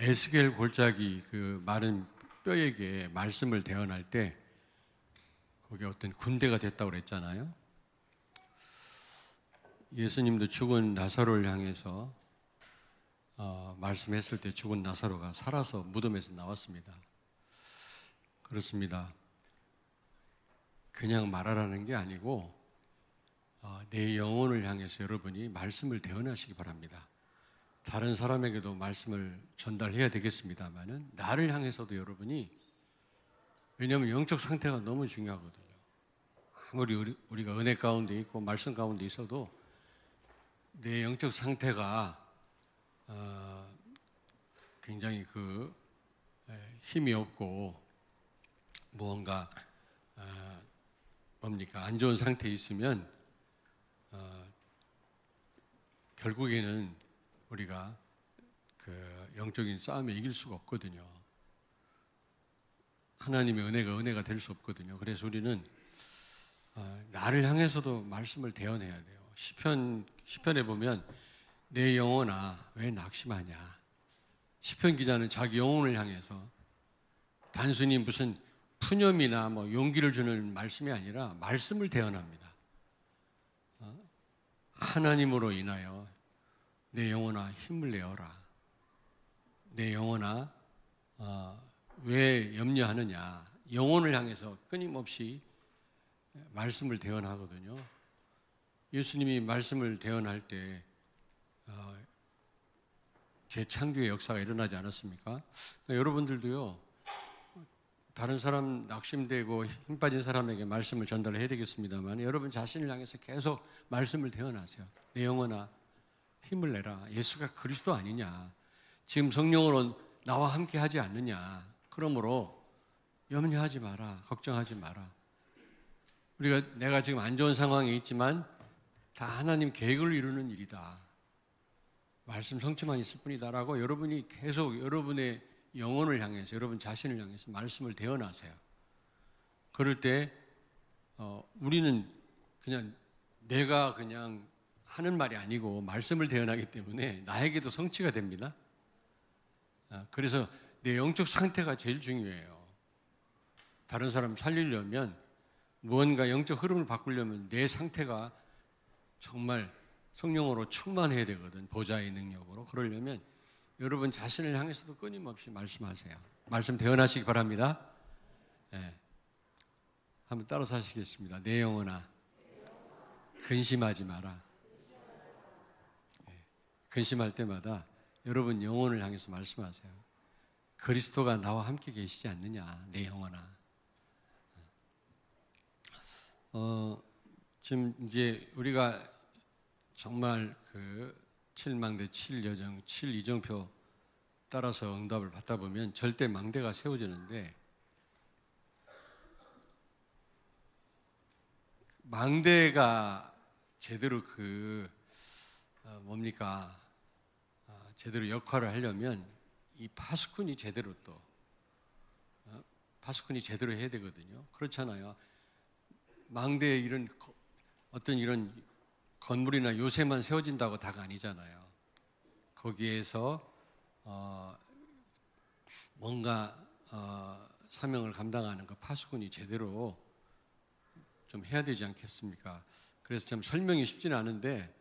에스겔 골짜기 그 마른 뼈에게 말씀을 대언할 때 거기 어떤 군대가 됐다고 그랬잖아요. 예수님도 죽은 나사로를 향해서 말씀했을 때 죽은 나사로가 살아서 무덤에서 나왔습니다. 그렇습니다. 그냥 말하라는 게 아니고 내 영혼을 향해서 여러분이 말씀을 대언하시기 바랍니다. 다른 사람에게도 말씀을 전달해야 되겠습니다만은 나를 향해서도 여러분이, 왜냐하면 영적 상태가 너무 중요하거든요. 아무리 우리가 은혜 가운데 있고 말씀 가운데 있어도 내 영적 상태가 굉장히 힘이 없고 무언가 안 좋은 상태에 있으면 결국에는 우리가 그 영적인 싸움에 이길 수가 없거든요. 하나님의 은혜가 될 수 없거든요. 그래서 우리는 나를 향해서도 말씀을 대언해야 돼요. 시편에 보면 내 영혼아 왜 낙심하냐. 시편 기자는 자기 영혼을 향해서 단순히 무슨 푸념이나 용기를 주는 말씀이 아니라 말씀을 대언합니다. 하나님으로 인하여 내 영혼아 힘을 내어라. 내 영혼아 왜 염려하느냐. 영혼을 향해서 끊임없이 말씀을 대언하거든요. 예수님이 말씀을 대언할 때 재창조의 역사가 일어나지 않았습니까? 그러니까 여러분들도요, 다른 사람 낙심되고 힘 빠진 사람에게 말씀을 전달해야 되겠습니다만 여러분 자신을 향해서 계속 말씀을 대언하세요. 내 영혼아 힘을 내라. 예수가 그리스도 아니냐. 지금 성령으로 나와 함께 하지 않느냐. 그러므로 염려하지 마라. 걱정하지 마라. 내가 지금 안 좋은 상황에 있지만 다 하나님 계획을 이루는 일이다. 말씀 성취만 있을 뿐이다라고 여러분이 계속 여러분의 영혼을 향해서, 여러분 자신을 향해서 말씀을 대언하세요. 그럴 때 우리는 내가 그냥 하는 말이 아니고 말씀을 대언하기 때문에 나에게도 성취가 됩니다. 그래서 내 영적 상태가 제일 중요해요. 다른 사람 살리려면, 무언가 영적 흐름을 바꾸려면 내 상태가 정말 성령으로 충만해야 되거든. 보좌의 능력으로. 그러려면 여러분 자신을 향해서도 끊임없이 말씀하세요. 말씀 대언하시기 바랍니다. 네. 한번 따라서 하시겠습니다. 내 영혼아 근심하지 마라. 네. 근심할 때마다 여러분 영혼을 향해서 말씀하세요. 그리스도가 나와 함께 계시지 않느냐. 내 영혼아. 지금 이제 우리가 정말 7망대 7여정 7이정표 따라서 응답을 받다 보면 절대 망대가 세워지는데, 망대가 제대로 제대로 역할을 하려면 이 파수꾼이 제대로 파수꾼이 제대로 해야 되거든요. 그렇잖아요. 망대에 이런 건물이나 요새만 세워진다고 다가 아니잖아요. 거기에서 뭔가 사명을 감당하는 파수꾼이 제대로 좀 해야 되지 않겠습니까? 그래서 참 설명이 쉽지는 않은데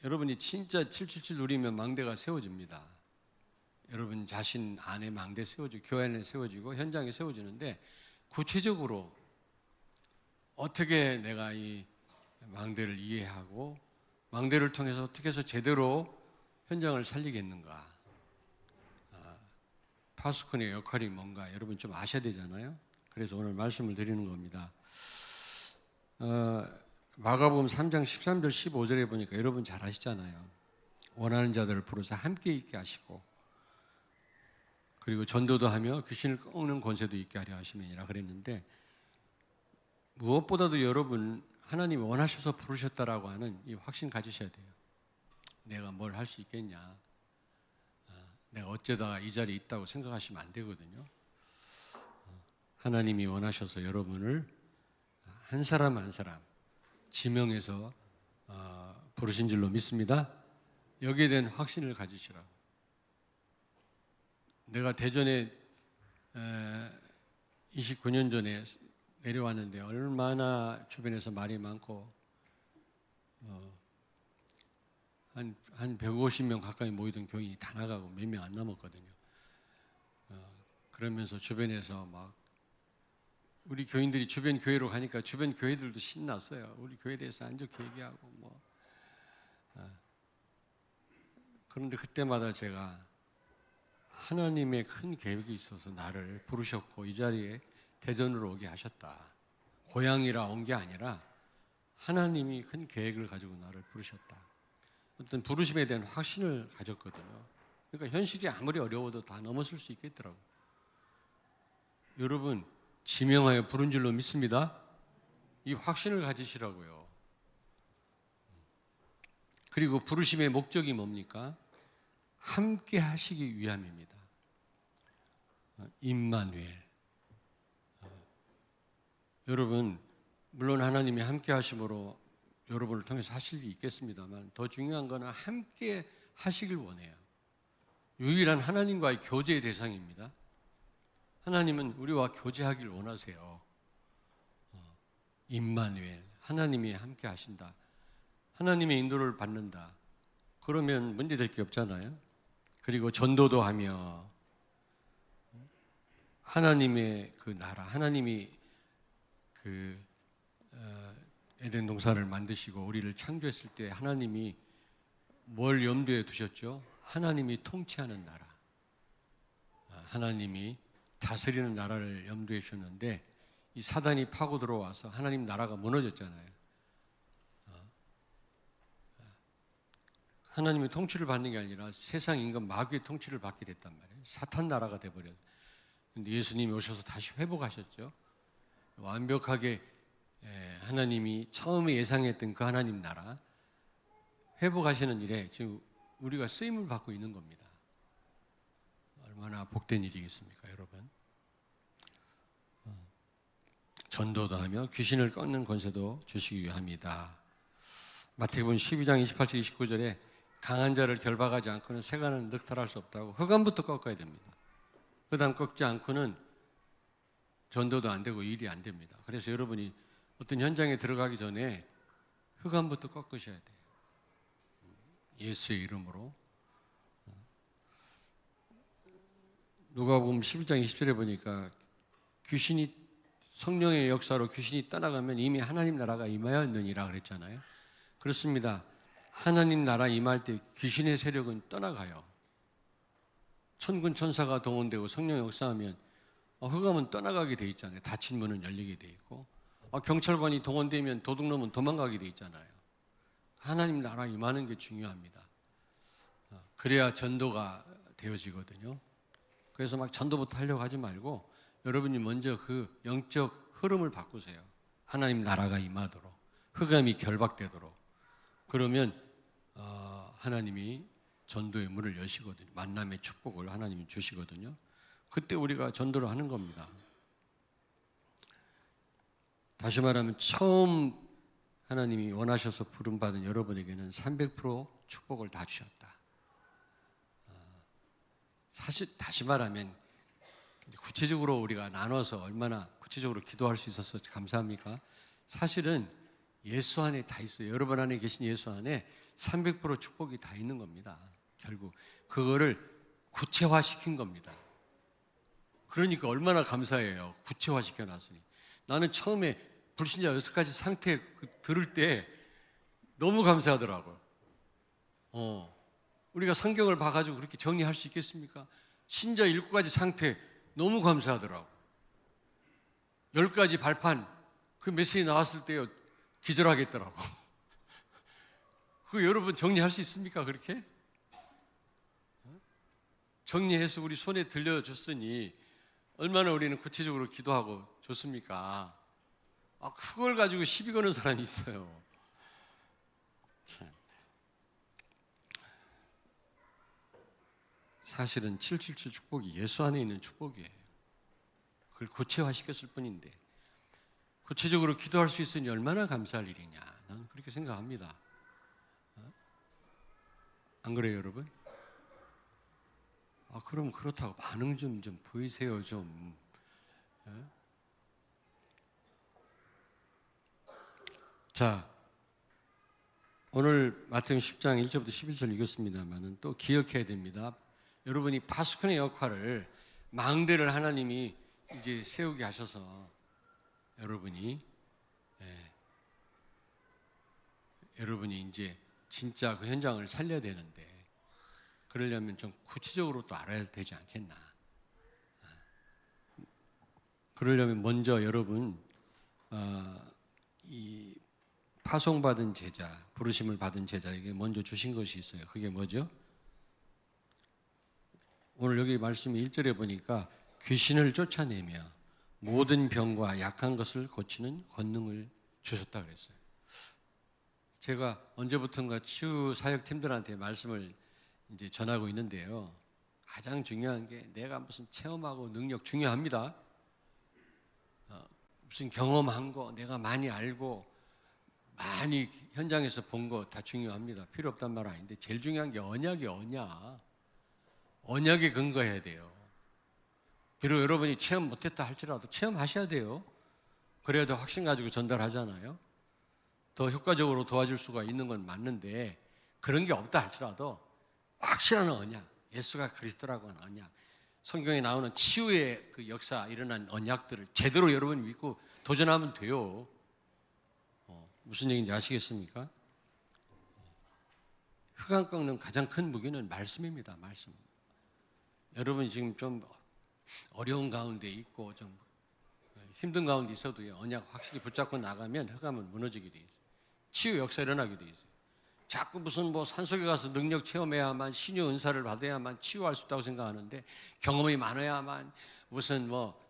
여러분이 진짜 777 누리면 망대가 세워집니다. 여러분 자신 안에 망대 세워지고 교회 안에 세워지고 현장에 세워지는데, 구체적으로 어떻게 내가 이 망대를 이해하고 망대를 통해서 어떻게 해서 제대로 현장을 살리겠는가. 파수꾼의 역할이 뭔가 여러분 좀 아셔야 되잖아요. 그래서 오늘 말씀을 드리는 겁니다. 마가복음 3장 13절 15절에 보니까 여러분 잘 아시잖아요. 원하는 자들을 부르사 함께 있게 하시고, 그리고 전도도 하며 귀신을 꺾는 권세도 있게 하려 하심이니라 그랬는데, 무엇보다도 여러분 하나님이 원하셔서 부르셨다라고 하는 이 확신 가지셔야 돼요. 내가 뭘 할 수 있겠냐, 내가 어쩌다가 이 자리에 있다고 생각하시면 안 되거든요. 하나님이 원하셔서 여러분을 한 사람 한 사람 지명해서 부르신 줄로 믿습니다. 여기에 대한 확신을 가지시라고. 내가 대전에 29년 전에 내려왔는데 얼마나 주변에서 말이 많고 한 150명 가까이 모이던 교인이 다 나가고 몇 명 안 남았거든요. 그러면서 주변에서 막 우리 교인들이 주변 교회로 가니까 주변 교회들도 신났어요. 우리 교회에 대해서 안 좋게 얘기하고 뭐. 그런데 그때마다 제가 하나님의 큰 계획이 있어서 나를 부르셨고 이 자리에 대전으로 오게 하셨다. 고향이라 온 게 아니라 하나님이 큰 계획을 가지고 나를 부르셨다. 어떤 부르심에 대한 확신을 가졌거든요. 그러니까 현실이 아무리 어려워도 다 넘어설 수 있겠더라고요. 여러분, 지명하여 부른 줄로 믿습니다. 이 확신을 가지시라고요. 그리고 부르심의 목적이 뭡니까? 함께 하시기 위함입니다. 임마누엘. 여러분, 물론 하나님이 함께 하심으로 여러분을 통해서 하실 일이 있겠습니다만 더 중요한 것은 함께 하시길 원해요. 유일한 하나님과의 교제의 대상입니다. 하나님은 우리와 교제하길 원하세요. 임마누엘, 하나님이 함께 하신다. 하나님의 인도를 받는다. 그러면 문제될 게 없잖아요. 그리고 전도도 하며 하나님의 그 나라, 하나님이 그 에덴 동산을 만드시고 우리를 창조했을 때 하나님이 뭘 염두에 두셨죠? 하나님이 통치하는 나라, 하나님이 다스리는 나라를 염두에 주셨는데 이 사단이 파고 들어와서 하나님 나라가 무너졌잖아요. 하나님의 통치를 받는 게 아니라 세상 인간 마귀의 통치를 받게 됐단 말이에요. 사탄 나라가 돼버렸어요. 그런데 예수님이 오셔서 다시 회복하셨죠. 완벽하게 하나님이 처음에 예상했던 그 하나님 나라 회복하시는 일에 지금 우리가 쓰임을 받고 있는 겁니다. 얼마나 복된 일이겠습니까, 여러분? 전도도 하며 귀신을 꺾는 권세도 주시기 위함이다. 마태복음 12장 28절 29절에 강한 자를 결박하지 않고는 세간은 늑탈할 수 없다고. 흑암부터 꺾어야 됩니다. 흑암 꺾지 않고는 전도도 안 되고 일이 안 됩니다. 그래서 여러분이 어떤 현장에 들어가기 전에 흑암부터 꺾으셔야 돼요. 예수의 이름으로. 누가복음 11장 20절에 보니까 귀신이 성령의 역사로 귀신이 떠나가면 이미 하나님 나라가 임하였느니라 그랬잖아요. 그렇습니다. 하나님 나라 임할 때 귀신의 세력은 떠나가요. 천군 천사가 동원되고 성령 역사하면 흑암은 떠나가게 돼 있잖아요. 닫힌 문은 열리게 돼 있고 경찰관이 동원되면 도둑놈은 도망가게 돼 있잖아요. 하나님 나라 임하는 게 중요합니다. 그래야 전도가 되어지거든요. 그래서 막 전도부터 하려고 하지 말고 여러분이 먼저 그 영적 흐름을 바꾸세요. 하나님 나라가 임하도록, 흑암이 결박되도록. 그러면 하나님이 전도의 문을 여시거든요. 만남의 축복을 하나님이 주시거든요. 그때 우리가 전도를 하는 겁니다. 다시 말하면 처음 하나님이 원하셔서 부름받은 여러분에게는 300% 축복을 다 주셨다. 사실 다시 말하면 구체적으로 우리가 나눠서 얼마나 구체적으로 기도할 수 있어서 감사합니까? 사실은 예수 안에 다 있어요. 여러분 안에 계신 예수 안에 300% 축복이 다 있는 겁니다. 결국 그거를 구체화시킨 겁니다. 그러니까 얼마나 감사해요. 구체화시켜 놨으니. 나는 처음에 불신자 6가지 상태 들을 때 너무 감사하더라고요. 우리가 성경을 봐가지고 그렇게 정리할 수 있겠습니까? 신자 7가지 상태 너무 감사하더라고요. 10가지 발판 그 메시지 나왔을 때요 기절하겠더라고. 그거 여러분 정리할 수 있습니까? 그렇게? 정리해서 우리 손에 들려줬으니 얼마나 우리는 구체적으로 기도하고 좋습니까? 그걸 가지고 시비 거는 사람이 있어요. 참. 사실은 777 축복이 예수 안에 있는 축복이에요. 그걸 구체화시켰을 뿐인데 구체적으로 기도할 수 있으니 얼마나 감사할 일이냐. 나는 그렇게 생각합니다. 안 그래요, 여러분? 그럼 그렇다고 반응 좀 보이세요, 좀. 예? 자, 오늘 마태복음 10장 1절부터 11절 읽었습니다만은 또 기억해야 됩니다. 여러분이 파수꾼의 역할을 망대를 하나님이 이제 세우게 하셔서 여러분이 이제 진짜 그 현장을 살려야 되는데 그러려면 좀 구체적으로 또 알아야 되지 않겠나. 그러려면 먼저 여러분 이 파송받은 제자, 부르심을 받은 제자에게 먼저 주신 것이 있어요. 그게 뭐죠? 오늘 여기 말씀 1절에 보니까 귀신을 쫓아내며 모든 병과 약한 것을 고치는 권능을 주셨다 그랬어요. 제가 언제부턴가 치유 사역팀들한테 말씀을 이제 전하고 있는데요. 가장 중요한 게 내가 무슨 체험하고 능력 중요합니다. 무슨 경험한 거, 내가 많이 알고 많이 현장에서 본 거 다 중요합니다. 필요 없단 말 아닌데 제일 중요한 게 언약이 언약. 언약에 근거해야 돼요. 비록 여러분이 체험 못했다 할지라도 체험하셔야 돼요. 그래야 더 확신 가지고 전달하잖아요. 더 효과적으로 도와줄 수가 있는 건 맞는데 그런 게 없다 할지라도 확실한 언약, 예수가 그리스도라고 하는 언약, 성경에 나오는 치유의 그 역사 일어난 언약들을 제대로 여러분 믿고 도전하면 돼요. 무슨 얘기인지 아시겠습니까? 흑암 꺾는 가장 큰 무기는 말씀입니다. 말씀. 여러분이 지금 좀 어려운 가운데 있고 좀 힘든 가운데 있어도요, 언약 확실히 붙잡고 나가면 흑암은 무너지게 돼 있어요. 치유 역사 일어나게 돼 있어요. 자꾸 무슨 뭐 산속에 가서 능력 체험해야만, 신유 은사를 받아야만 치유할 수 있다고 생각하는데, 경험이 많아야만 무슨 뭐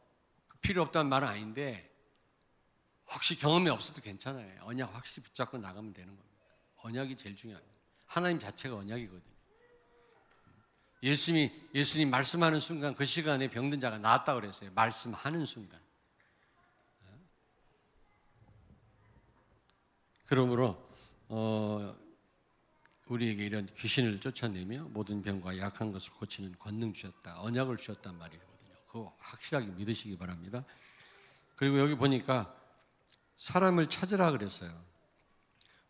필요 없다는 말은 아닌데, 혹시 경험이 없어도 괜찮아요. 언약 확실히 붙잡고 나가면 되는 겁니다. 언약이 제일 중요합니다. 하나님 자체가 언약이거든요. 예수님 말씀하는 순간 그 시간에 병든 자가 나았다고 그랬어요. 말씀하는 순간. 그러므로 우리에게 이런 귀신을 쫓아내며 모든 병과 약한 것을 고치는 권능 주셨다. 언약을 주셨단 말이거든요. 그거 확실하게 믿으시기 바랍니다. 그리고 여기 보니까 사람을 찾으라 그랬어요.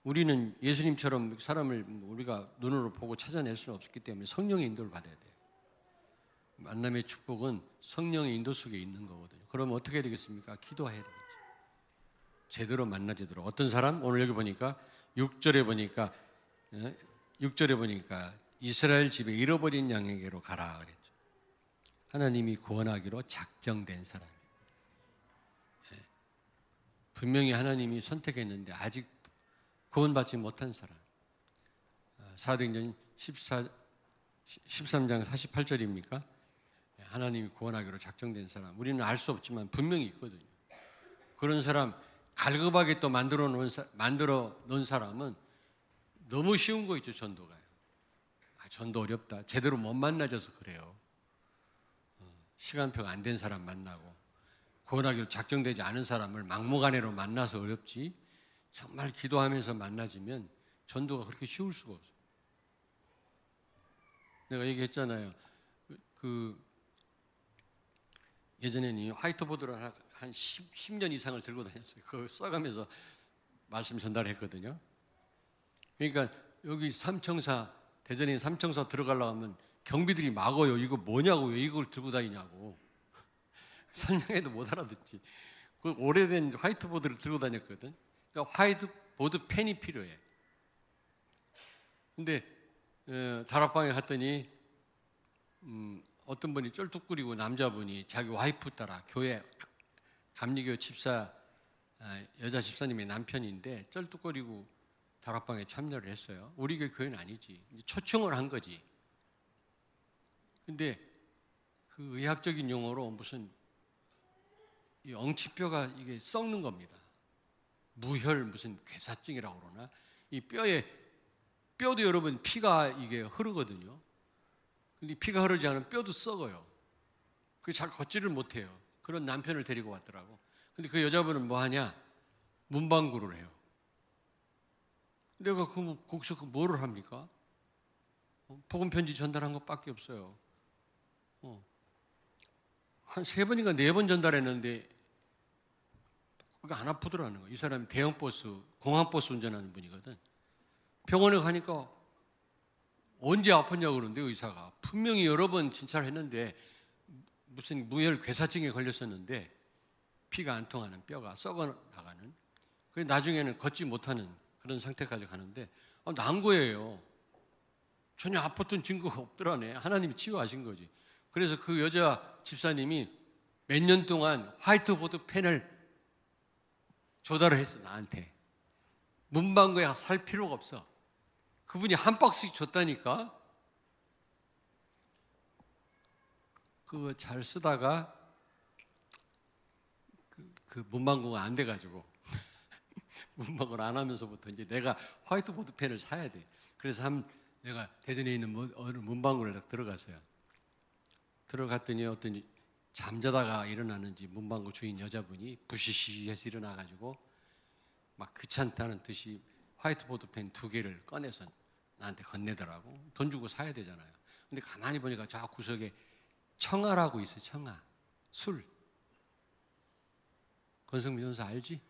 우리는 예수님처럼 사람을 우리가 눈으로 보고 찾아낼 수는 없기 때문에 성령의 인도를 받아야 돼요. 만남의 축복은 성령의 인도 속에 있는 거거든요. 그러면 어떻게 해야 되겠습니까? 기도해야 되겠죠. 제대로 만나지도록. 어떤 사람? 오늘 여기 보니까 6절에 보니까 이스라엘 집에 잃어버린 양에게로 가라 그랬죠. 하나님이 구원하기로 작정된 사람이에요. 분명히 하나님이 선택했는데 아직 구원받지 못한 사람. 사도행전 13장 48절입니까? 하나님이 구원하기로 작정된 사람. 우리는 알 수 없지만 분명히 있거든요. 그런 사람 갈급하게 또 만들어 놓은 사람은 너무 쉬운 거 있죠, 전도가요. 전도 어렵다. 제대로 못 만나져서 그래요. 시간표가 안 된 사람 만나고 구원하기로 작정되지 않은 사람을 막무가내로 만나서 어렵지, 정말 기도하면서 만나지면 전도가 그렇게 쉬울 수가 없어요. 내가 얘기했잖아요. 예전에는 화이트보드를 한 10년 이상을 들고 다녔어요. 그거 써가면서 말씀 전달했거든요. 그러니까 여기 대전에 삼청사 들어가려고 하면 경비들이 막어요. 이거 뭐냐고, 왜 이걸 들고 다니냐고. 설명해도 못 알아듣지. 그 오래된 화이트보드를 들고 다녔거든. 그러니까 화이트보드 펜이 필요해. 근데 다락방에 갔더니 어떤 분이 쩔뚝거리고 남자분이 자기 와이프 따라 교회 감리교 집사 여자 집사님의 남편인데 쩔뚝거리고 다락방에 참여를 했어요. 우리 교회는 아니지. 초청을 한 거지. 근데 그 의학적인 용어로 무슨 이 엉치뼈가 이게 썩는 겁니다. 무혈 무슨 괴사증이라고 그러나, 이 뼈도 여러분 피가 이게 흐르거든요. 근데 피가 흐르지 않으면 뼈도 썩어요. 그게 잘 걷지를 못해요. 그런 남편을 데리고 왔더라고. 근데 그 여자분은 뭐 하냐? 문방구를 해요. 내가 거기서 뭐를 합니까? 복음 편지 전달한 것밖에 없어요. 한 3번인가 4번 전달했는데 그게 안 아프더라는 거예요. 이 사람이 대형 버스, 공항 버스 운전하는 분이거든. 병원에 가니까 언제 아팠냐고 그러는데 의사가 분명히 여러 번 진찰을 했는데 무슨 무혈 괴사증에 걸렸었는데 피가 안 통하는, 뼈가 썩어 나가는, 그래서 나중에는 걷지 못하는 그런 상태까지 가는데 나은 거예요. 전혀 아팠던 증거가 없더라네. 하나님이 치유하신 거지. 그래서 그 여자 집사님이 몇 년 동안 화이트보드 펜을 조달을 했어, 나한테. 문방구에 살 필요가 없어. 그분이 한 박스씩 줬다니까. 그거 잘 쓰다가 그 문방구가 안 돼가지고 문방구를 안 하면서부터 이제 내가 화이트보드 펜을 사야 돼. 그래서 내가 대전에 있는 어느 문방구를 딱 들어갔어요. 들어갔더니 어떤 잠자다가 일어나는지 문방구 주인 여자분이 부시시해서 일어나가지고 막 귀찮다는 듯이 화이트보드 펜 2개를 꺼내서 나한테 건네더라고. 돈 주고 사야 되잖아요. 근데 가만히 보니까 저 구석에 청아라고 있어요. 청아. 술. 권성민 전사 알지?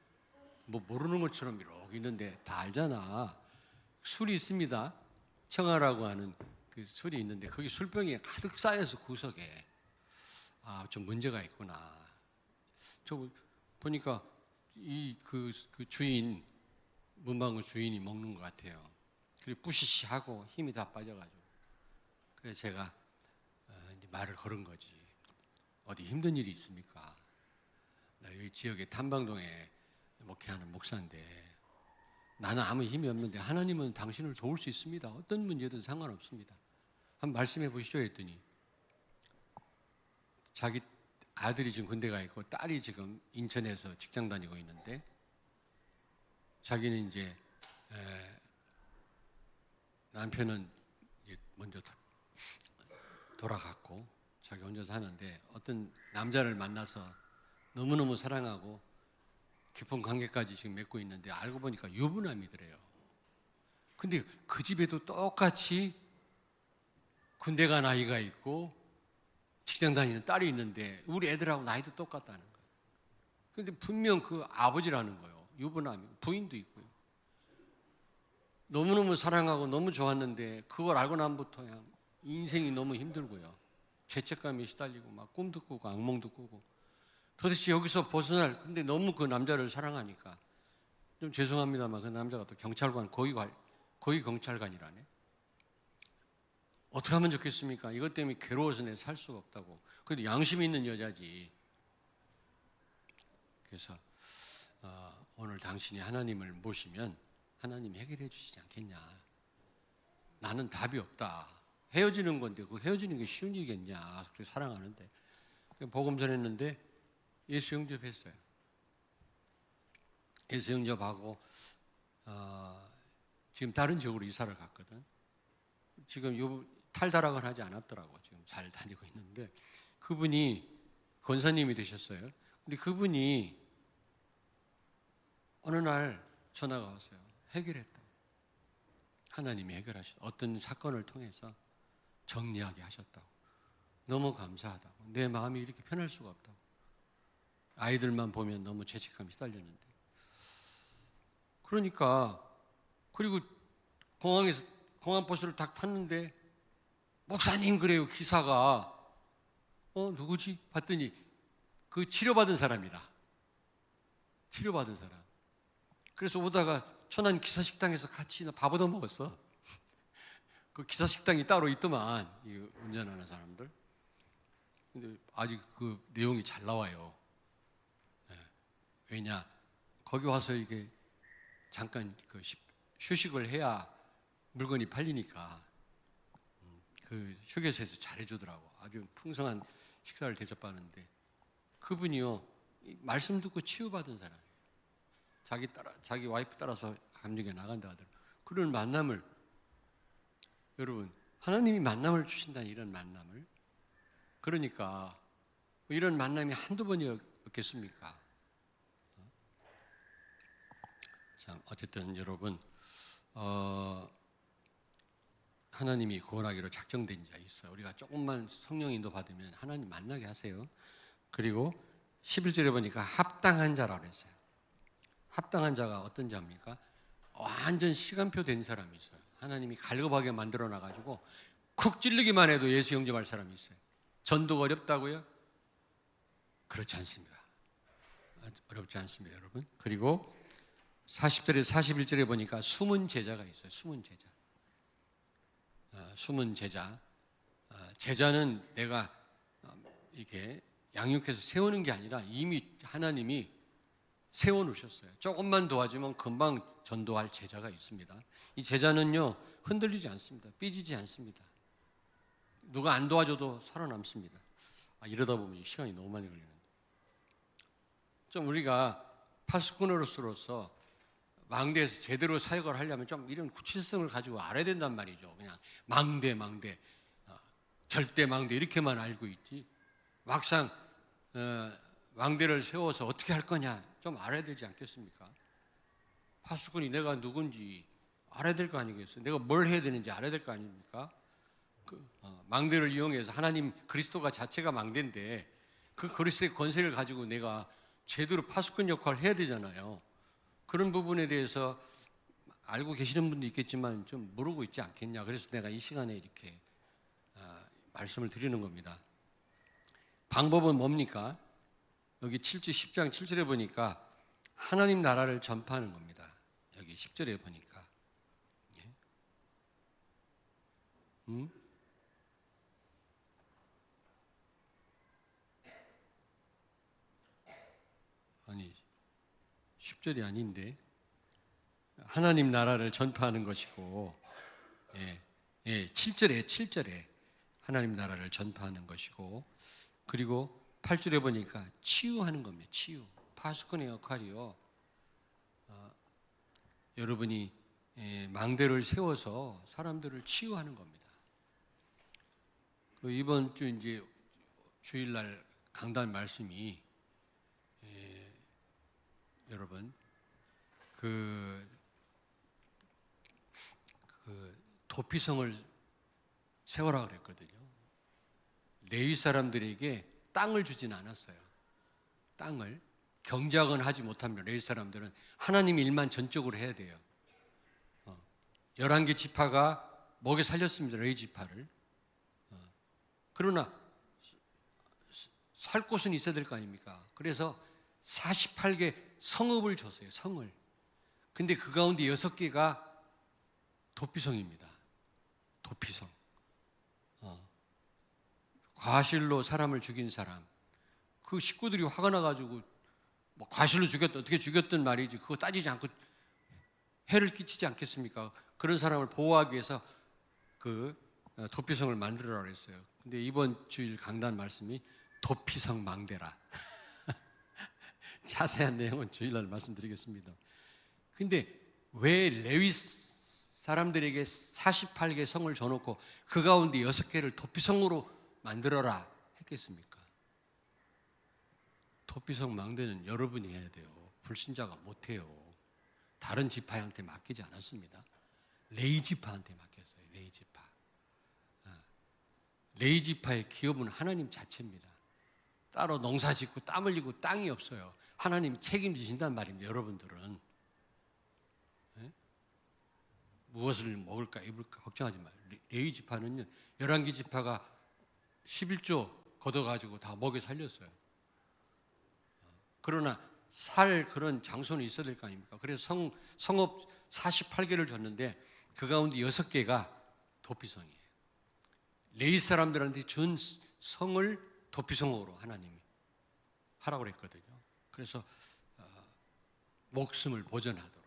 뭐 모르는 것처럼 이러고 있는데 다 알잖아. 술이 있습니다. 청아라고 하는 그 술이 있는데 거기 술병이 가득 쌓여서 구석에 좀 문제가 있구나. 저 보니까 그 주인, 문방구 주인이 먹는 것 같아요. 그리고 뿌시시하고 힘이 다 빠져가지고. 그래서 제가 이제 말을 걸은 거지. 어디 힘든 일이 있습니까? 나 여기 지역에 탐방동에 목회하는 목사인데 나는 아무 힘이 없는데 하나님은 당신을 도울 수 있습니다. 어떤 문제든 상관없습니다. 한번 말씀해 보시죠 했더니 자기 아들이 지금 군대 가 있고 딸이 지금 인천에서 직장 다니고 있는데 자기는 이제 남편은 이제 먼저 돌아갔고 자기 혼자 사는데 어떤 남자를 만나서 너무너무 사랑하고 깊은 관계까지 지금 맺고 있는데 알고 보니까 유부남이더래요. 근데 그 집에도 똑같이 군대 간 아이가 있고 직장 다니는 딸이 있는데 우리 애들하고 나이도 똑같다는 거예요. 근데 분명 그 아버지라는 거예요. 유부남이고 부인도 있고요. 너무너무 사랑하고 너무 좋았는데 그걸 알고 난부터 그냥 인생이 너무 힘들고요. 죄책감에 시달리고 막 꿈도 꾸고 악몽도 꾸고 도대체 여기서 벗어날, 근데 너무 그 남자를 사랑하니까 좀 죄송합니다만 그 남자가 또 경찰관, 고위 경찰관이라네. 어떻게 하면 좋겠습니까? 이것 때문에 괴로워서 내 살 수가 없다고. 그래도 양심이 있는 여자지. 그래서 오늘 당신이 하나님을 모시면 하나님이 해결해 주시지 않겠냐. 나는 답이 없다. 헤어지는 건데 그 헤어지는 게 쉬운 일이겠냐. 그렇게 사랑하는데. 복음 전했는데 예수 영접했어요. 예수 영접하고 지금 다른 지역으로 이사를 갔거든. 지금 탈다락은 하지 않았더라고. 지금 잘 다니고 있는데 그분이 권사님이 되셨어요. 근데 그분이 어느 날 전화가 왔어요. 해결했다. 하나님이 해결하셨다. 어떤 사건을 통해서 정리하게 하셨다고. 너무 감사하다고. 내 마음이 이렇게 편할 수가 없다고. 아이들만 보면 너무 죄책감이 시달렸는데. 그러니까 그리고 공항버스를 딱 탔는데 목사님 그래요. 기사가 누구지? 봤더니 그 치료받은 사람이라. 치료받은 사람. 그래서 오다가 천안 기사식당에서 같이 밥 얻어 먹었어. 그 기사식당이 따로 있더만 이 운전하는 사람들. 근데 아직 그 내용이 잘 나와요. 왜냐 거기 와서 이게 잠깐 그 휴식을 해야 물건이 팔리니까 그 휴게소에서 잘해주더라고. 아주 풍성한 식사를 대접하는데 그분이요 말씀 듣고 치유받은 사람이에요. 자기 와이프 따라서 감옥에 나간다 하더라고. 그런 만남을 여러분 하나님이 만남을 주신다는 이런 만남을 그러니까 이런 만남이 한두 번이었겠습니까? 참 어쨌든 여러분 하나님이 구원하기로 작정된 자 있어요. 우리가 조금만 성령 인도 받으면 하나님 만나게 하세요. 그리고 11절에 보니까 합당한 자라고 했어요. 합당한 자가 어떤 자입니까? 완전 시간표 된 사람이 있어요. 하나님이 갈급하게 만들어 놔가지고 쿡 찔르기만 해도 예수 영접할 사람이 있어요. 전도가 어렵다고요? 그렇지 않습니다. 어렵지 않습니다, 여러분. 그리고 40절에 41절에 보니까 숨은 제자가 있어요. 숨은 제자. 숨은 제자. 제자는 내가 이렇게 양육해서 세우는 게 아니라 이미 하나님이 세워놓으셨어요. 조금만 도와주면 금방 전도할 제자가 있습니다. 이 제자는요, 흔들리지 않습니다. 삐지지 않습니다. 누가 안 도와줘도 살아남습니다. 이러다 보면 시간이 너무 많이 걸리는데. 좀 우리가 파수꾼으로서 망대에서 제대로 사역을 하려면 좀 이런 구체성을 가지고 알아야 된단 말이죠. 그냥 망대, 절대 망대 이렇게만 알고 있지. 막상 망대를 세워서 어떻게 할 거냐 좀 알아야 되지 않겠습니까? 파수꾼이 내가 누군지 알아야 될 거 아니겠어요? 내가 뭘 해야 되는지 알아야 될 거 아닙니까? 망대를 이용해서 하나님 그리스도가 자체가 망대인데 그 그리스도의 권세를 가지고 내가 제대로 파수꾼 역할을 해야 되잖아요. 그런 부분에 대해서 알고 계시는 분도 있겠지만 좀 모르고 있지 않겠냐. 그래서 내가 이 시간에 이렇게 말씀을 드리는 겁니다. 방법은 뭡니까? 여기 10장 7절에 보니까 하나님 나라를 전파하는 겁니다. 여기 10절에 보니까. 아니 10절이 아닌데 하나님 나라를 전파하는 것이고 7절에 하나님 나라를 전파하는 것이고 그리고 8절에 보니까 치유하는 겁니다. 치유. 파수꾼의 역할이요. 여러분이 망대를 세워서 사람들을 치유하는 겁니다. 이번 주 이제 주일날 강단 말씀이 여러분 그 도피성을 세워라 그랬거든요. 레위 사람들에게 땅을 주진 않았어요. 땅을 경작은 하지 못합니다. 레위 사람들은 하나님 일만 전적으로 해야 돼요. 11개 지파가 먹여 살렸습니다. 레위 지파를. 그러나 살 곳은 있어야 될 거 아닙니까? 그래서 48개 성읍을 줬어요. 성을. 근데 그 가운데 6개가 도피성입니다. 도피성. 과실로 사람을 죽인 사람. 그 식구들이 화가 나가지고 뭐 과실로 죽였다 어떻게 죽였든 말이지 그거 따지지 않고 해를 끼치지 않겠습니까? 그런 사람을 보호하기 위해서 그 도피성을 만들어라 그랬어요. 근데 이번 주일 강단 말씀이 도피성 망대라. 자세한 내용은 주일날 말씀드리겠습니다. 근데 왜 레위 사람들에게 48개 성을 줘놓고 그 가운데 6개를 도피성으로 만들어라 했겠습니까? 도피성 망대는 여러분이 해야 돼요. 불신자가 못해요. 다른 지파한테 맡기지 않았습니다. 레위 지파한테 맡겼어요. 레위 지파. 레위 지파의 기업은 하나님 자체입니다. 따로 농사 짓고 땀 흘리고 땅이 없어요. 하나님이 책임지신단 말입니다. 여러분들은 무엇을 먹을까 입을까 걱정하지 마요. 레위 지파는요 11개 지파가 11조 걷어가지고 다 먹여 살렸어요. 그러나 살 그런 장소는 있어야 될 거 아닙니까? 그래서 성읍 48개를 줬는데 그 가운데 6개가 도피성이에요. 레위 사람들한테 준 성을 도피성으로 하나님이 하라고 그랬거든요. 그래서 목숨을 보전하도록.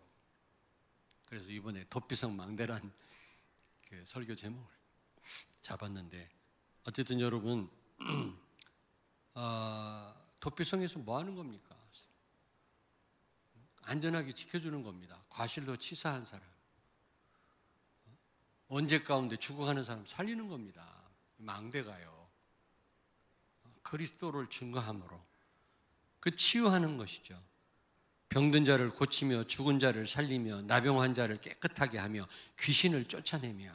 그래서 이번에 도피성 망대란 그 설교 제목을 잡았는데 어쨌든 여러분 도피성에서 뭐 하는 겁니까? 안전하게 지켜주는 겁니다. 과실로 치사한 사람, 언제 가운데 죽어가는 사람 살리는 겁니다. 망대가요. 그리스도를 증거함으로 그 치유하는 것이죠. 병든 자를 고치며 죽은 자를 살리며 나병 환자를 깨끗하게 하며 귀신을 쫓아내며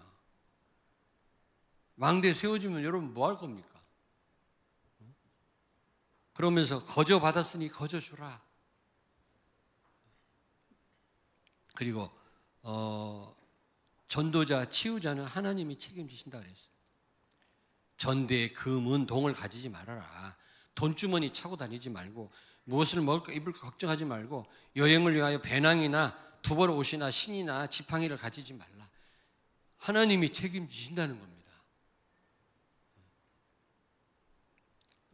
왕대 세워주면 여러분 뭐 할 겁니까? 그러면서 거저 받았으니 거저 주라. 그리고 전도자, 치유자는 하나님이 책임지신다 그랬어요. 전대에 금은 동을 가지지 말아라. 돈주머니 차고 다니지 말고 무엇을 먹을까 입을까 걱정하지 말고 여행을 위하여 배낭이나 두벌 옷이나 신이나 지팡이를 가지지 말라. 하나님이 책임지신다는 겁니다.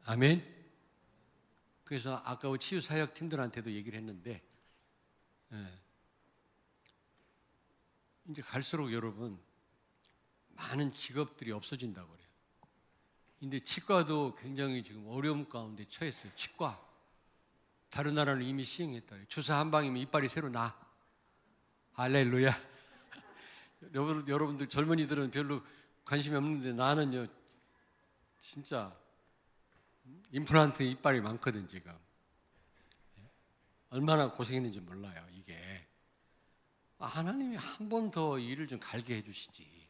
아멘. 그래서 아까 치유 사역 팀들한테도 얘기를 했는데 이제 갈수록 여러분 많은 직업들이 없어진다고 그래요. 근데 치과도 굉장히 지금 어려움 가운데 처했어요. 치과. 다른 나라는 이미 시행했다 그래요. 주사 한 방이면 이빨이 새로 나. 할렐루야. 여러분들 젊은이들은 별로 관심이 없는데 나는요 진짜 임플란트 이빨이 많거든 지금. 얼마나 고생했는지 몰라요 이게. 하나님이 한 번 더 일을 좀 갈게 해주시지.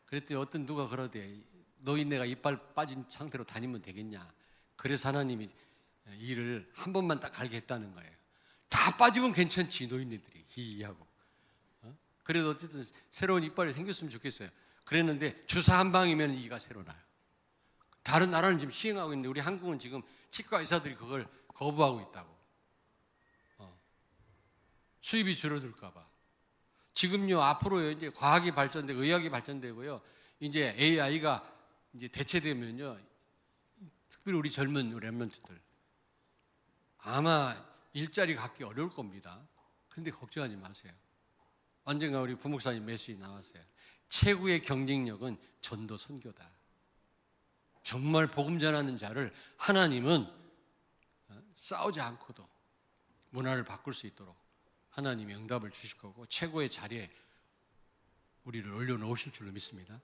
그랬더니 어떤 누가 그러대. 노인네가 이빨 빠진 상태로 다니면 되겠냐. 그래서 하나님이 일을 한 번만 딱 갈게 했다는 거예요. 다 빠지면 괜찮지 노인네들이 히하고. 그래도 어쨌든 새로운 이빨이 생겼으면 좋겠어요. 그랬는데 주사 한 방이면 이가 새로 나요. 다른 나라는 지금 시행하고 있는데 우리 한국은 지금 치과 의사들이 그걸 거부하고 있다고. 수입이 줄어들까 봐. 지금요 앞으로 이제 과학이 발전되고 의학이 발전되고요. 이제 AI가 이제 대체되면요. 특별히 우리 젊은 랩런트들 아마 일자리 갖기 어려울 겁니다. 근데 걱정하지 마세요. 언젠가 우리 부목사님 메시지 나왔어요. 최고의 경쟁력은 전도 선교다. 정말 복음 전하는 자를 하나님은 싸우지 않고도 문화를 바꿀 수 있도록 하나님이 응답을 주실 거고 최고의 자리에 우리를 올려놓으실 줄로 믿습니다.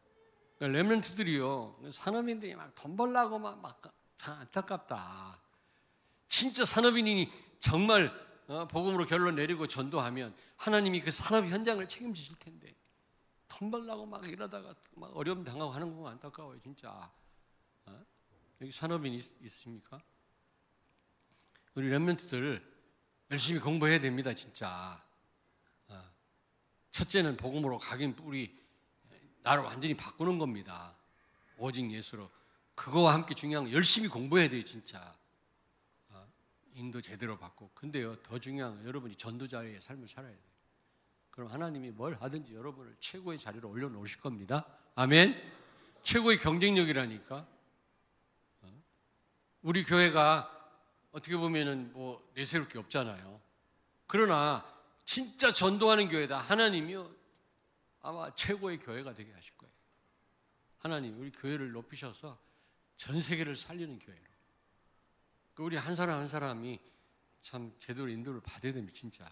그러니까 렘넌트들이요 산업인들이 막 돈 벌라고 막 참 안타깝다. 진짜 산업인이 정말 복음으로 결론 내리고 전도하면 하나님이 그 산업 현장을 책임지실 텐데 돈 벌라고 막 이러다가 막 어려움 당하고 하는 거 안타까워요 진짜. 여기 산업인 있습니까? 우리 렘넌트들 열심히 공부해야 됩니다 진짜. 첫째는 복음으로 각인 뿌리 나를 완전히 바꾸는 겁니다. 오직 예수로. 그거와 함께 중요한 건 열심히 공부해야 돼요 진짜. 인도 제대로 받고. 근데요 더 중요한 건 여러분이 전도자의 삶을 살아야 돼요. 그럼 하나님이 뭘 하든지 여러분을 최고의 자리로 올려놓으실 겁니다. 아멘. 최고의 경쟁력이라니까. 우리 교회가 어떻게 보면은 뭐 내세울 게 없잖아요. 그러나 진짜 전도하는 교회다. 하나님이요 아마 최고의 교회가 되게 하실 거예요. 하나님 우리 교회를 높이셔서 전 세계를 살리는 교회로. 우리 한 사람 한 사람이 참 제대로 인도를 받아야 됩니다 진짜.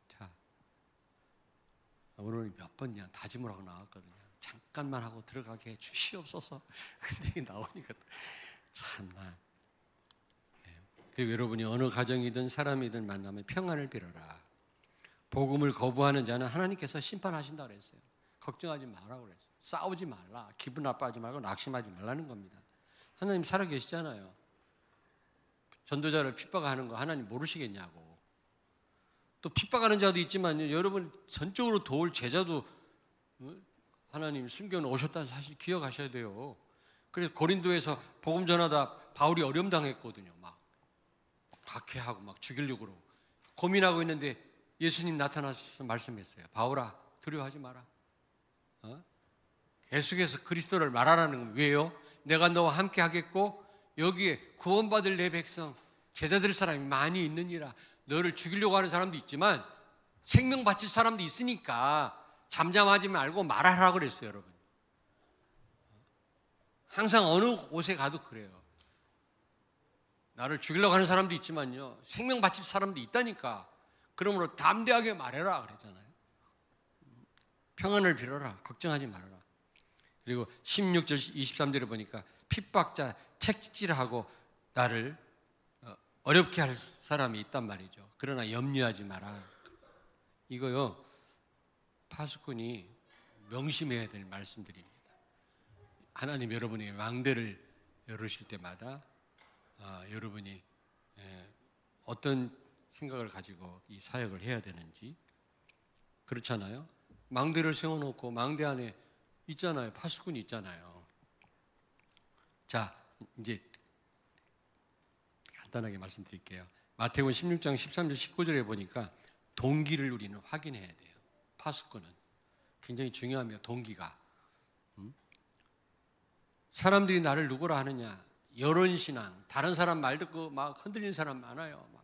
자, 오늘 몇 번 그냥 다짐을 하고 나왔거든요. 잠깐만 하고 들어가게 해 주시옵소서. 근데 이게 나오니까 참나. 그리고 여러분이 어느 가정이든 사람이든 만나면 평안을 빌어라. 복음을 거부하는 자는 하나님께서 심판하신다 그랬어요. 걱정하지 말라고 그랬어요. 싸우지 말라. 기분 나빠하지 말고 낙심하지 말라는 겁니다. 하나님 살아계시잖아요. 전도자를 핍박하는 거 하나님 모르시겠냐고. 또 핍박하는 자도 있지만 여러분 전적으로 도울 제자도 하나님 숨겨놓으셨다는 사실 기억하셔야 돼요. 그래서 고린도에서 복음 전하다 바울이 어려움 당했거든요. 막 박해하고 막 죽이려고 그러고 고민하고 있는데 예수님 나타나셔서 말씀했어요. 바울아 두려워하지 마라. 계속해서 그리스도를 말하라는 건 왜요? 내가 너와 함께 하겠고 여기에 구원받을 내 백성 제자될 사람이 많이 있느니라. 너를 죽이려고 하는 사람도 있지만 생명 바칠 사람도 있으니까 잠잠하지 말고 말하라고 그랬어요. 여러분 항상 어느 곳에 가도 그래요. 나를 죽이려고 하는 사람도 있지만요 생명 바칠 사람도 있다니까. 그러므로 담대하게 말해라 그랬잖아요. 평안을 빌어라. 걱정하지 말아라. 그리고 16절 23절에 보니까 핍박자 책질하고 나를 어렵게 할 사람이 있단 말이죠. 그러나 염려하지 마라. 이거요 파수꾼이 명심해야 될 말씀들입니다. 하나님 여러분에게 망대를 열으실 때마다 여러분이 어떤 생각을 가지고 이 사역을 해야 되는지, 그렇잖아요. 망대를 세워놓고 망대 안에 있잖아요. 파수꾼이 있잖아요. 자, 이제 간단하게 말씀드릴게요. 마태복음 16장 13절 19절에 보니까 동기를 우리는 확인해야 돼요. 파수꾼은 굉장히 중요하며, 동기가 사람들이 나를 누구라 하느냐, 여론신앙, 다른 사람 말 듣고 막 흔들리는 사람 많아요. 막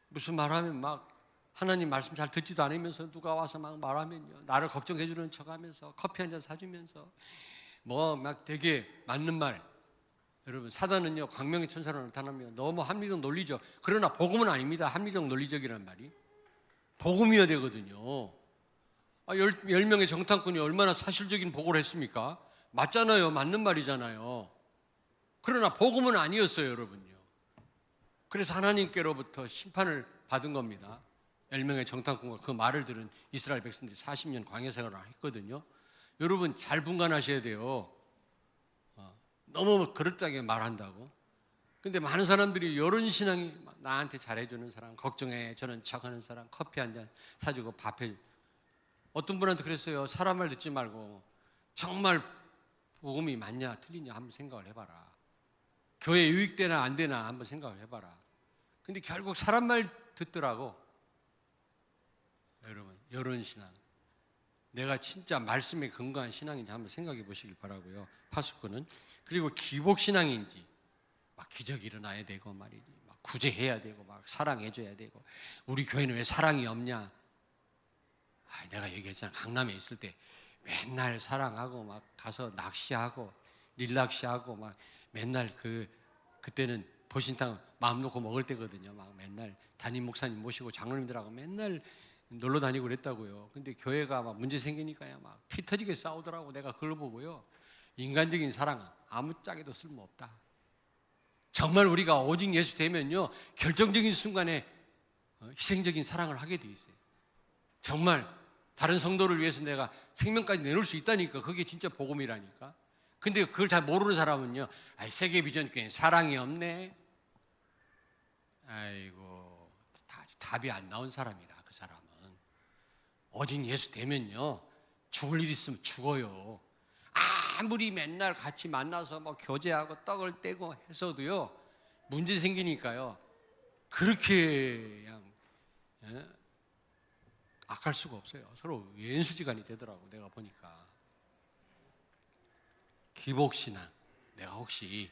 무슨 말하면 막 하나님 말씀 잘 듣지도 않으면서 누가 와서 막 말하면요, 나를 걱정해 주는 척하면서 커피 한 잔 사주면서 뭐 막 되게 맞는 말. 여러분, 사단은요 광명의 천사로 나타나면 너무 합리적 논리적, 그러나 복음은 아닙니다. 합리적 논리적이란 말이 복음이어야 되거든요. 10명의 정탐꾼이 얼마나 사실적인 보고를 했습니까? 맞잖아요. 맞는 말이잖아요. 그러나 복음은 아니었어요, 여러분요. 그래서 하나님께로부터 심판을 받은 겁니다. 10명의 정탐꾼과 그 말을 들은 이스라엘 백성들이 40년 광야 생활을 했거든요. 여러분, 잘 분간하셔야 돼요. 너무 그릇되게 말한다고. 근데 많은 사람들이 이런 신앙이, 나한테 잘해주는 사람, 걱정해 주는 척하는 사람, 커피 한 잔 사주고 밥해. 어떤 분한테 그랬어요. 사람 말 듣지 말고 정말 복음이 맞냐 틀리냐 한번 생각을 해봐라. 교회 유익되나 안 되나 한번 생각을 해봐라. 근데 결국 사람 말 듣더라고. 여러분, 이런 신앙, 내가 진짜 말씀에 근거한 신앙인지 한번 생각해 보시길 바라고요. 파수꾼은. 그리고 기복신앙인지, 막 기적이 일어나야 되고 말이지, 막 구제해야 되고 막 사랑해줘야 되고, 우리 교회는 왜 사랑이 없냐. 내가 얘기했잖아. 강남에 있을 때 맨날 사랑하고 막 가서 낚시하고 릴낚시하고 막 맨날 그때는 보신탕 마음 놓고 먹을 때거든요. 막 맨날 담임 목사님 모시고 장로님들하고 맨날 놀러 다니고 그랬다고요. 근데 교회가 막 문제 생기니까요, 막 피 터지게 싸우더라고. 내가 그걸 보고요, 인간적인 사랑 아무짝에도 쓸모없다. 정말 우리가 오직 예수 되면요, 결정적인 순간에 희생적인 사랑을 하게 돼 있어요. 정말 다른 성도를 위해서 내가 생명까지 내놓을 수 있다니까. 그게 진짜 복음이라니까. 근데 그걸 잘 모르는 사람은요, 세계 비전 교회는 사랑이 없네. 아이고, 답이 안 나온 사람이라. 그 사람은 오직 예수 되면요, 죽을 일 있으면 죽어요. 아무리 맨날 같이 만나서 뭐 교제하고 떡을 떼고 해서도요, 문제 생기니까요, 그렇게 그냥 악할 수가 없어요. 서로 왼수지간이 되더라고. 내가 보니까 기복신앙, 내가 혹시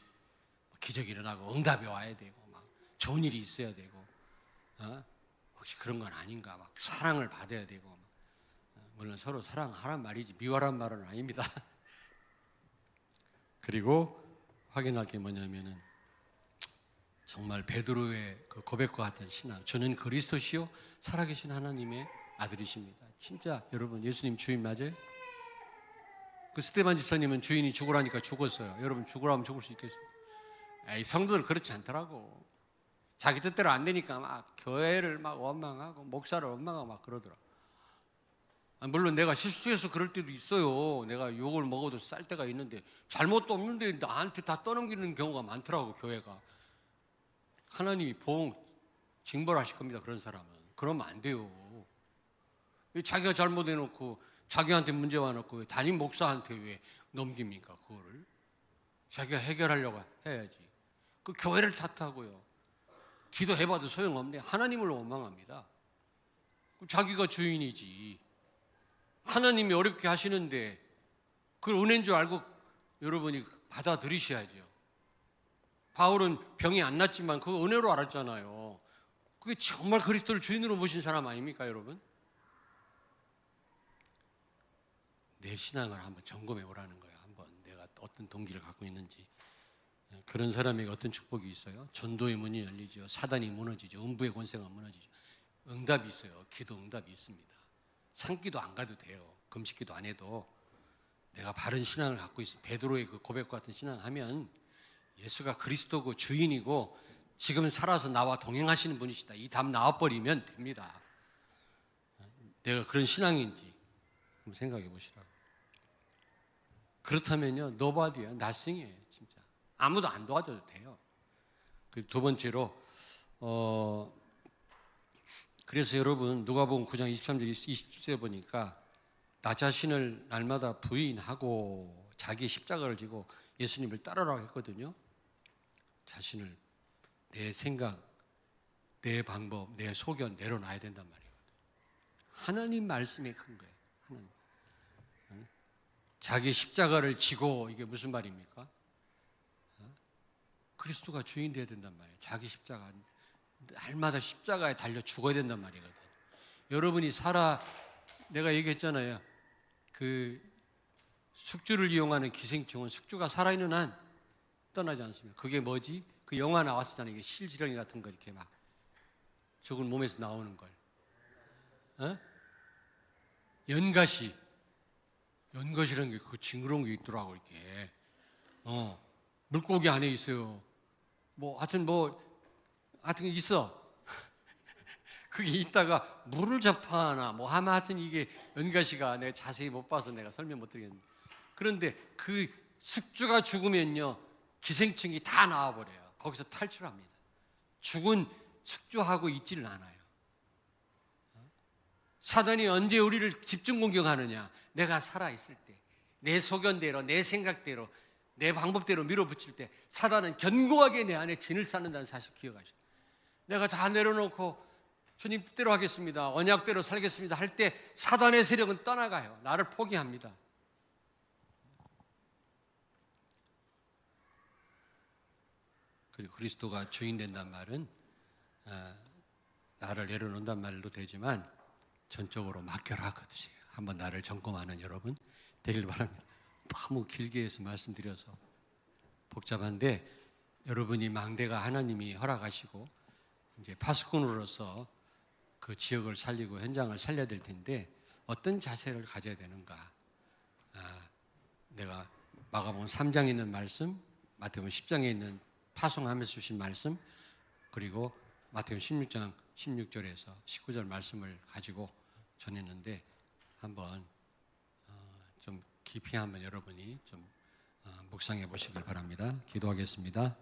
기적이 일어나고 응답이 와야 되고 막 좋은 일이 있어야 되고, 혹시 그런 건 아닌가, 막 사랑을 받아야 되고, 물론 서로 사랑하란 말이지 미워란 말은 아닙니다. 그리고 확인할 게 뭐냐면은, 정말 베드로의 그 고백과 같은 신앙, 저는 그리스도시요 살아계신 하나님의 아들이십니다. 진짜 여러분, 예수님 주인 맞아요? 그 스테반 집사님은 주인이 죽으라니까 죽었어요. 여러분, 죽으라면 죽을 수 있겠어요? 성도들 그렇지 않더라고. 자기 뜻대로 안 되니까 막 교회를 막 원망하고 목사를 원망하고 막 그러더라고. 물론 내가 실수해서 그럴 때도 있어요. 내가 욕을 먹어도 쌀 때가 있는데, 잘못도 없는데 나한테 다 떠넘기는 경우가 많더라고. 교회가. 하나님이 보응 징벌하실 겁니다. 그런 사람은. 그러면 안 돼요. 자기가 잘못해놓고 자기한테 문제 와놓고 담임 목사한테 왜 넘깁니까? 그거를 자기가 해결하려고 해야지. 그 교회를 탓하고요, 기도해봐도 소용없네. 하나님을 원망합니다. 자기가 주인이지. 하나님이 어렵게 하시는데 그걸 은혜인 줄 알고 여러분이 받아들이셔야죠. 바울은 병이 안 났지만 그거 은혜로 알았잖아요. 그게 정말 그리스도를 주인으로 모신 사람 아닙니까, 여러분? 내 신앙을 한번 점검해 보라는 거예요. 한번 내가 어떤 동기를 갖고 있는지. 그런 사람에게 어떤 축복이 있어요? 전도의 문이 열리죠. 사단이 무너지죠. 음부의 권세가 무너지죠. 응답이 있어요. 기도 응답이 있습니다. 산기도 안 가도 돼요. 금식기도 안 해도. 내가 바른 신앙을 갖고 있으면, 베드로의 그 고백과 같은 신앙을 하면, 예수가 그리스도고 주인이고 지금 살아서 나와 동행하시는 분이시다, 이 답 나와버리면 됩니다. 내가 그런 신앙인지 한번 생각해 보시라고. 그렇다면요, nobody예요, nothing이에요, 진짜. 아무도 안 도와줘도 돼요. 두 번째로 그래서 여러분 누가복음 9장 23절 27절 보니까 나 자신을 날마다 부인하고 자기 십자가를 지고 예수님을 따르라고 했거든요. 자신을, 내 생각, 내 방법, 내 소견 내려놔야 된단 말이에요. 하나님 말씀에 큰 거예요. 하나님. 자기 십자가를 지고, 이게 무슨 말입니까? 그리스도가 주인 되어야 된단 말이에요. 자기 십자가, 날마다 십자가에 달려 죽어야 된단 말이거든. 여러분이 내가 얘기했잖아요. 그 숙주를 이용하는 기생충은 숙주가 살아있는 한 떠나지 않습니다. 그게 뭐지? 그 영화 나왔었잖아요. 이게 실지렁이 같은 거 이렇게 막 적은 몸에서 나오는 걸. 연가시라는 게 그 징그러운 게 있더라고, 이렇게. 물고기 안에 있어요. 하여튼 있어. 그게 있다가 물을 접하나 하면 하여튼 이게 연가시가, 내가 자세히 못 봐서 내가 설명 못 드리겠는데, 그런데 그 숙주가 죽으면요 기생충이 다 나와버려요. 거기서 탈출합니다. 죽은 숙주하고 있지를 않아요. 사단이 언제 우리를 집중 공격하느냐? 내가 살아있을 때, 내 소견대로, 내 생각대로, 내 방법대로 밀어붙일 때 사단은 견고하게 내 안에 진을 쌓는다는 사실 기억하시고, 내가 다 내려놓고 주님 뜻대로 하겠습니다, 언약대로 살겠습니다 할 때 사단의 세력은 떠나가요. 나를 포기합니다. 그리고 그리스도가 주인 된단 말은 나를 내려놓는단 말도 되지만 전적으로 맡겨라 그 뜻이에요. 한번 나를 점검하는 여러분 되길 바랍니다. 너무 길게 해서 말씀드려서 복잡한데, 여러분이 망대가 하나님이 허락하시고 이제 파수꾼으로서 그 지역을 살리고 현장을 살려야 될 텐데 어떤 자세를 가져야 되는가? 내가 마가복음 3장에 있는 말씀, 마태복음 10장에 있는 파송하면서 주신 말씀, 그리고 마태복음 16장 16절에서 19절 말씀을 가지고 전했는데 한번 좀 깊이 한번 여러분이 좀 묵상해 보시길 바랍니다. 기도하겠습니다.